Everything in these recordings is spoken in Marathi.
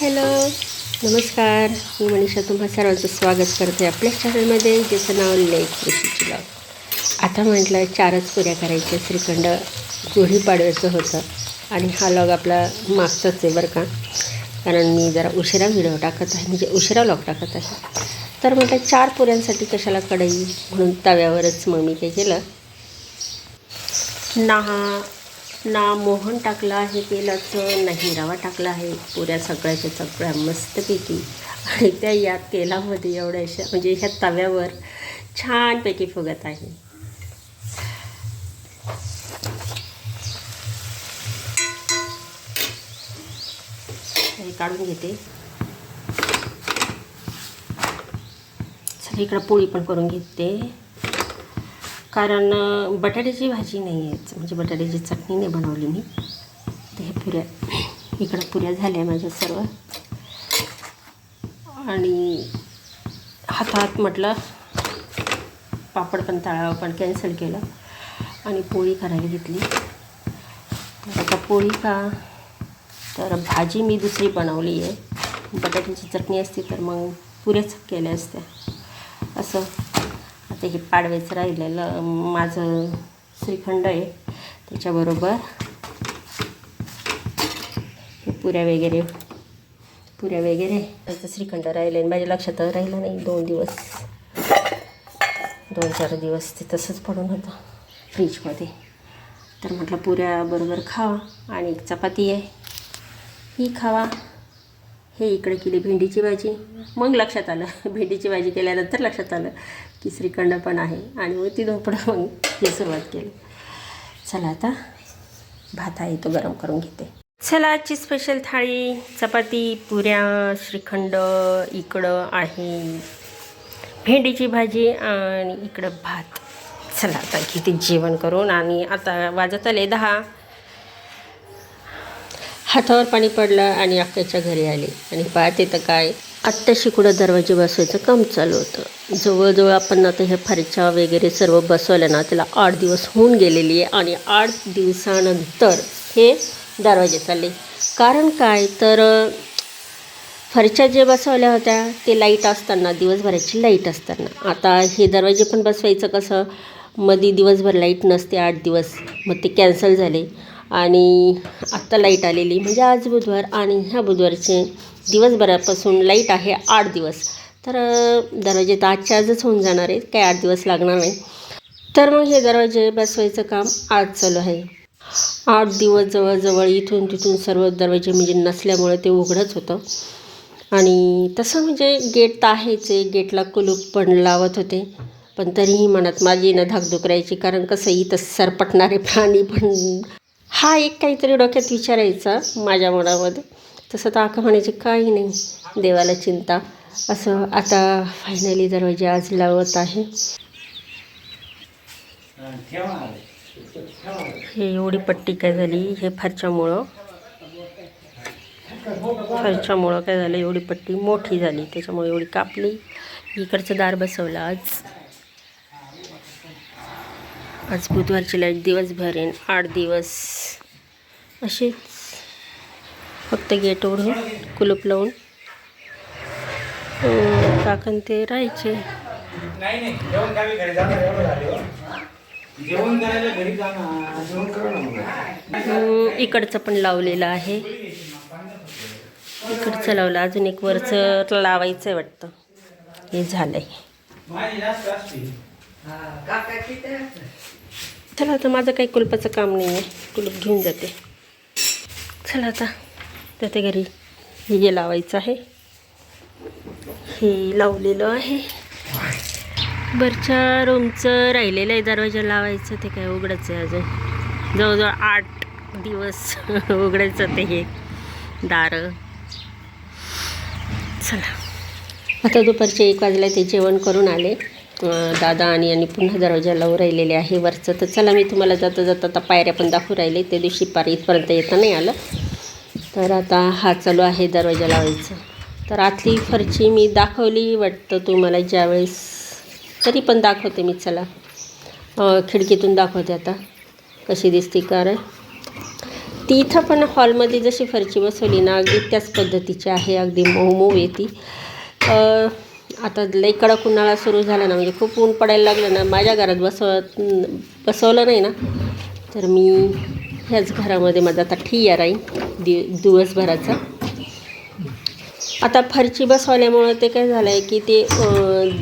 हॅलो, नमस्कार. मी मनीषा तुम्हा सर्वांचं स्वागत करते आपल्या चॅनलमध्ये, ज्याचं नाव लेक कृषीची लॉग. आता म्हटलं 4च पुऱ्या करायच्या. श्रीखंड गुढीपाडव्याचं होतं आणि हा लॉग आपला मागचाच आहे बरं का, कारण मी जरा उशिरा व्हिडिओ टाकत आहे, म्हणजे उशिरा लॉग टाकत आहे. तर म्हटलं 4 पुऱ्यांसाठी कशाला कढई, म्हणून तव्यावरच मग मी काय केलं ना मोहन टाकलं आहे तेलाचं, नाही रवा टाकला आहे. पुऱ्या सगळ्याच्या सगळ्या मस्तपैकी आणि त्या या तेलामध्ये एवढ्याशा म्हणजे ह्या तव्यावर छानपैकी फुगत आहे. हे काढून घेते. सगळीकडं पोळी पण करून घेते, कारण बटाट्याची भाजी नाही आहे, म्हणजे बटाट्याची चटणी नाही बनवली मी. तर हे पुऱ्या इकडं पुऱ्या झाल्या माझ्या सर्व, आणि हातात म्हटलं पापड पण तळावं, पण कॅन्सल केलं आणि पोळी करायला घेतली. तर आता पोळी का, तर भाजी मी दुसरी बनवली आहे. बटाट्याची चटणी असती तर मग पुऱ्याच केल्या असत्या. असं आता हे पाडव्याचं राहिलेलं माझं श्रीखंड आहे, त्याच्याबरोबर हे पुऱ्या वगैरे त्याचं श्रीखंड राहिलं आहे. माझ्या लक्षात राहिलं नाही, 2-4 दिवस ते तसंच पडून होतं फ्रीजमध्ये. तर म्हटलं पुऱ्या बरोबर खावा, आणि एक चपाती आहे ही खावा. हे इकडे केली भेंडीची भाजी. मग लक्षात आलं, भेंडीची भाजी केल्यानंतर लक्षात आलं की श्रीखंड पण आहे, आणि मग ती धोपडं मग हे सुरुवात केली. चला आता भात आहे तो गरम करून घेते. चला, आजची स्पेशल थाळी: चपाती, पुऱ्या, श्रीखंड, इकडं आहे भेंडीची भाजी आणि इकडं भात. चला आता घेते जेवण करून. आणि आता वाजत आले 10. हातावर पाणी पडलं आणि अक्काच्या घरी आले आणि पाहते तर काय, आत्ताशी कुठं दरवाजे बसवायचं काम चालू होतं. जवळजवळ आपण आता हे फरच्या वगैरे सर्व बसवलं ना, त्याला 8 दिवस होऊन गेलेली आहे, आणि 8 दिवसानंतर हे दरवाजे चालले. कारण काय, तर फरच्या जे बसवल्या होत्या ते लाईट असताना, दिवसभराची लाईट असताना. आता हे दरवाजे पण बसवायचं कसं, मध्ये दिवसभर लाईट नसते 8 दिवस, मग ते कॅन्सल झाले. आणि आत्ता लाईट आलेली म्हणजे आज बुधवार, आणि ह्या बुधवारचे दिवसभरापासून लाईट आहे 8 दिवस. तर दरवाजे तर आजच्या आजच होऊन जाणार आहे, काही 8 दिवस लागणार नाही. तर मग हे दरवाजे बसवायचं काम आज चालू आहे. 8 दिवस जवळजवळ इथून तिथून सर्व दरवाजे म्हणजे नसल्यामुळे ते उघडंच होतं. आणि तसं म्हणजे गेट तर आहेच आहे, गेटला कुलूप पण लावत होते, पण तरीही मनात माझी धाकधूक राहायची, कारण कसं इथं सरपटणारे प्राणी पण, हा एक काहीतरी डोक्यात विचारायचा माझ्या मनामध्ये. तसं तर आका म्हणायचे काही नाही, देवाला चिंता. असं आता फायनली दरवाजे आज लावत आहे. हे एवढी पट्टी काय झाली, हे फरच्यामुळं काय झालं, एवढी पट्टी मोठी झाली, त्याच्यामुळे एवढी कापली. इकडचं दार बसवलं आज बुधवारची लाईट दिवसभर आहे, 8 दिवस असेच फक्त गेट उघडून कुलूप लावून काकण ते राहायचे. इकडचं पण लावलेलं आहे, इकडचं लावलं, अजून एक वरचं लावायचं आहे वाटतं. हे झालंय. चला आता माझं काही कुलपाचं काम नाही आहे, कुलूप घेऊन जाते. चला आता त्याच्या घरी हे जे लावायचं आहे हे लावलेलं आहे. वरच्या रूमचं राहिलेलं आहे दरवाजा लावायचं, ते काय उघडच आहे अजून. जवळजवळ 8 दिवस उघडायचं ते हे दारं. चला आता दुपारचे 1 वाजले, ते जेवण करून आले दादा, आणि पुन्हा दरवाजा लावून राहिलेले आहे वरचं. तर चला मी तुम्हाला जाता आता पायऱ्या पण दाखवून राहिले, त्या दिवशी पार इथपर्यंत येता नाही आलं. तर आता हा चालू आहे दरवाजा लावायचं. तर आतली फरची मी दाखवली वाटतं तुम्हाला ज्यावेळेस, तरी पण दाखवते मी. चला खिडकीतून दाखवते आता कशी दिसते. कारण ती इथं पण हॉलमध्ये जशी फरची बसवली ना अगदी त्याच पद्धतीची आहे, अगदी मऊ मऊ येते. आता लई कडक उन्हाळा सुरू झाला ना, म्हणजे खूप ऊन पडायला लागलं ना, माझ्या घरात बसवलं नाही ना, तर मी ह्याच घरामध्ये माझा आता ठिय्या राहील दिवसभराचा. आता फरची बसवल्यामुळं ते काय झालं आहे की ते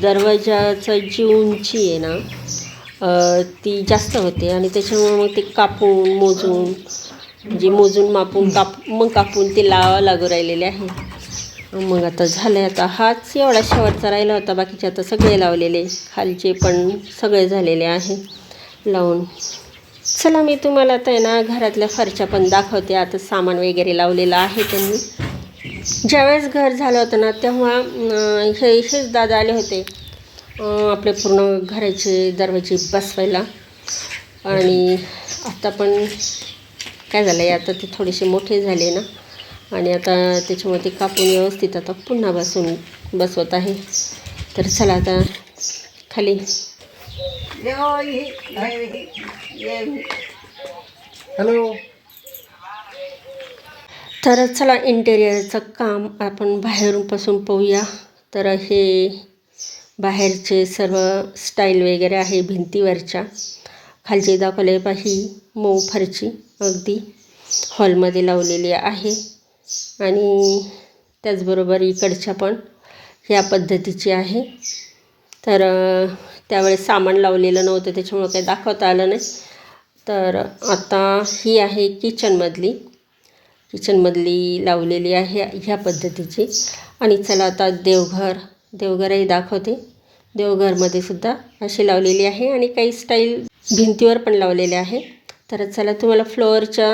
दरवाजाचं जी उंची आहे ना ती जास्त होते आणि त्याच्यामुळं मग ते कापून मोजून म्हणजे मोजून मापून कापून ते लावावं लागू राहिलेले आहे. मग आता झालं आहे, आता हाच एवढा शेवटचा राहिला होता, बाकीचे आता सगळे लावलेले, खालचे पण सगळे झालेले आहे लावून. चला मी तुम्हाला आता आहे ना घरातल्या फरच्या पण दाखवते. आता सामान वगैरे लावलेलं आहे त्यांनी. ज्यावेळेस घर झालं होतं ना तेव्हा हेच दादा आले होते आपले पूर्ण घराचे दरवाजे बसवायला. आणि आता पण काय झालं आहे, आता ते थोडेसे मोठे झाले ना आणि आता त्याच्यामुळे ते कापून व्यवस्थित आता पुन्हा बसवत आहे. तर चला आता खाली हॅलो. तर चला इंटेरियरचं काम आपण बाहेरूनपासून पाहूया. तर हे बाहेरचे सर्व स्टाईल वगैरे आहे भिंतीवरच्या. खालचे दाखवले पाही मऊ फरची अगदी हॉलमध्ये लावलेली आहे आणि त्याचबरोबर इकडच्या पण ह्या पद्धतीची आहे. तर त्यावेळेस सामान लावलेलं नव्हतं त्याच्यामुळं काही दाखवता आलं नाही. तर आता ही आहे किचनमधली लावलेली आहे ह्या पद्धतीची. आणि चला आता देवघरही दाखवते. देवघरमध्ये सुद्धा अशी लावलेली आहे आणि काही स्टाईल भिंतीवर पण लावलेले आहे. तर चला तुम्हाला फ्लोअरच्या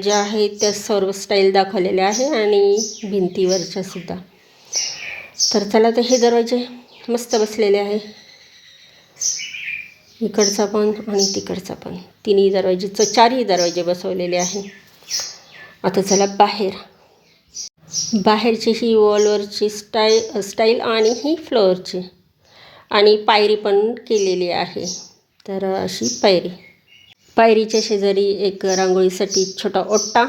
ज्या आहेत त्या सर्व स्टाईल दाखवलेल्या आहे आणि भिंतीवरच्या सुद्धा. तर चला तर हे दरवाजे मस्त बसलेले आहे, इकडचा पण आणि तिकडचा पण, तिन्ही दरवाजेचं 4ही दरवाजे बसवलेले आहे. आता चला बाहेरची ही वॉलवरची स्टाईल आणि ही फ्लोअरची आणि पायरी पण केलेली आहे. तर अशी पायरीच्या शेजारी एक रांगोळीसाठी छोटा ओटा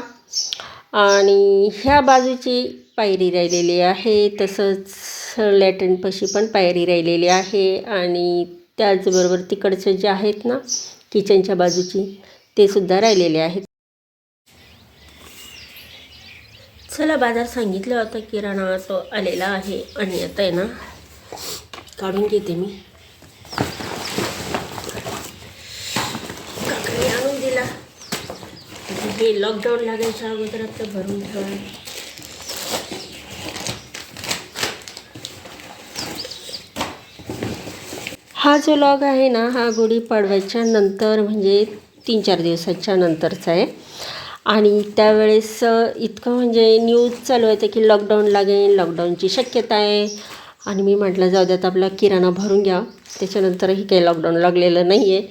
आणि ह्या बाजूची पायरी राहिलेली आहे. तसंच लॅट्रिनपाशी पण पायरी राहिलेली आहे आणि त्याचबरोबर तिकडचे जे आहेत ना किचनच्या बाजूची ते सुद्धा राहिलेले आहेत. चला बाजार सांगितलं होतं, किराणा तो आलेला आहे आणि आता आहे ना काढून घेते मी. काकाने आणून दिला, हे लॉकडाऊन लागायच्या अगोदर आता भरून ठेवा. हा जो लॉग आहे ना हा गुढीपाडव्याच्या नंतर म्हणजे 3-4 दिवसाच्या नंतरचा आहे. आणि त्यावेळेस इतकं म्हणजे न्यूज चालू होतं की लॉकडाऊन लागेल, लॉकडाऊनची शक्यता आहे. आणि मी म्हटलं जाऊ द्यात आपला किराणा भरून घ्या. त्याच्यानंतरही काही लॉकडाऊन लागलेलं नाही आहे.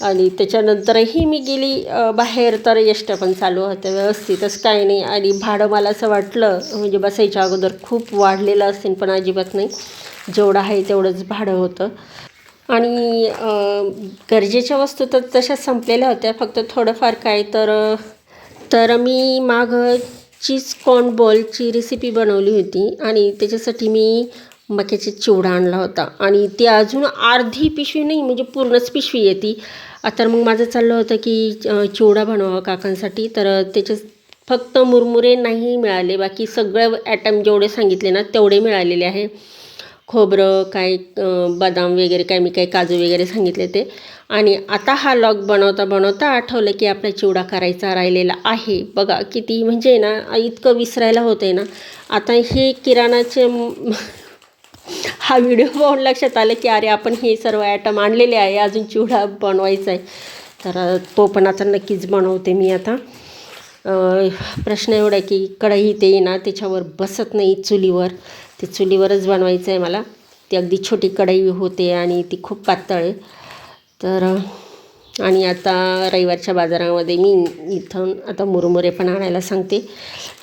आणि त्याच्यानंतरही मी गेली बाहेर तर एसट्या पण चालू होत्या व्यवस्थितच, काही नाही. आणि भाडं मला असं वाटलं म्हणजे बसायच्या अगोदर खूप वाढलेलं असेल, पण अजिबात नाही, जेवढं आहे तेवढंच भाडं होतं. आणि गरजेच्या वस्तू तर तशाच संपलेल्या होत्या, फक्त थोडंफार काय तर मी मागं चीज कॉर्न बॉलची रेसिपी बनवली होती आणि त्याच्यासाठी मी मक्याचा चिवडा आणला होता आणि ती अजून अर्धी पिशवी नाही म्हणजे पूर्णच पिशवी येते. तर मग माझं चाललं होतं की चिवडा बनवावा काकांसाठी. तर त्याच्यात फक्त मुरमुरे नाही मिळाले, बाकी सगळे ॲटम जेवढे सांगितले ना तेवढे मिळालेले आहे. खोबरं काय बदाम वगैरे काय मी काय काजू वगैरे सांगितले ते. आणि आता हा लॉग बनवता आठवलं की आपला चिवडा करायचा राहिलेला आहे. बघा किती म्हणजे ना इतकं विसरायला होतं आहे ना. आता हे किराणाचे हा व्हिडिओ पाहून लक्षात आलं की अरे आपण हे सर्व ॲटम आणलेले आहे, अजून चिवडा बनवायचा आहे. तर तो पण आता नक्कीच बनवते मी आता. प्रश्न एवढा आहे की कढई ते ना त्याच्यावर बसत नाही चुलीवर, ते चुलीवरच बनवायचं आहे मला. ती अगदी छोटी कढई होते आणि ती खूप पातळ आहे. तर आणि आता रविवारच्या बाजारामध्ये मी इथून आता मुरमुरे पण आणायला सांगते.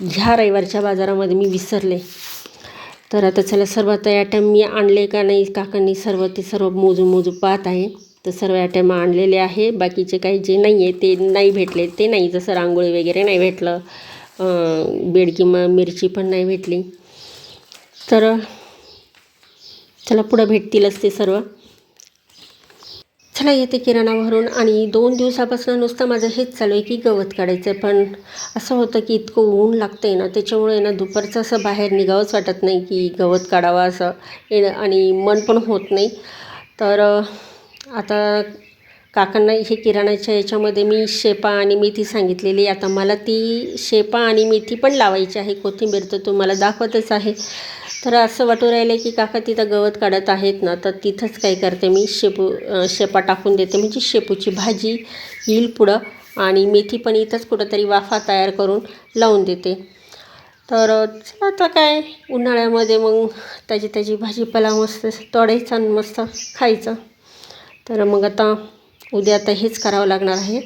ह्या रविवारच्या बाजारामध्ये मी विसरले. तर आता चला सर्व आता ॲटम मी आणले का नाही काकांनी सर्व ते सर्व मोजून पाहत आहे. तर सर्व आयटम आणलेले आहे. बाकीचे काही जे नाही आहे ते नाही भेटले ते नाही, जसं रांगोळी वगैरे नाही भेटलं, बेडगी मिरची पण नाही भेटली. तर चला पुढं भेटतीलच ते सर्व. चला येते किराणा भरून. आणि 2 दिवसापासून नुसतं माझं हेच चालू आहे की गवत काढायचं. पण असं होतं की इतकं ऊन लागतं आहे ना, त्याच्यामुळे ना दुपारचं असं बाहेर निघावंच वाटत नाही की गवत काढावं असं आणि मन पण होत नाही. तर आता काकांना हे किराणाच्या याच्यामध्ये मी शेपा आणि मेथी सांगितलेली. आता मला ती शेपा आणि मेथी पण लावायची आहे. कोथिंबीर तर तुम्हाला दाखवतच आहे. तर असं वाटू राहिलं की काका तिथं गवत काढत आहेत ना, तर तिथंच काय करते मी शेपा टाकून देते, म्हणजे शेपूची भाजी येईल पुढं. आणि मेथी पण इथंच कुठंतरी वाफा तयार करून लावून देते. तर चला आता काय उन्हाळ्यामध्ये मग ताजी ताजी भाजीपाला मस्त तोडायचा आणि मस्त खायचं. तर मग आता उद्या आता हेच करावं लागणार आहे.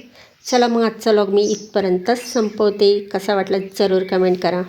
चला मग आजचा व्लॉग मी इथपर्यंतच संपवते. कसा वाटला जरूर कमेंट करा.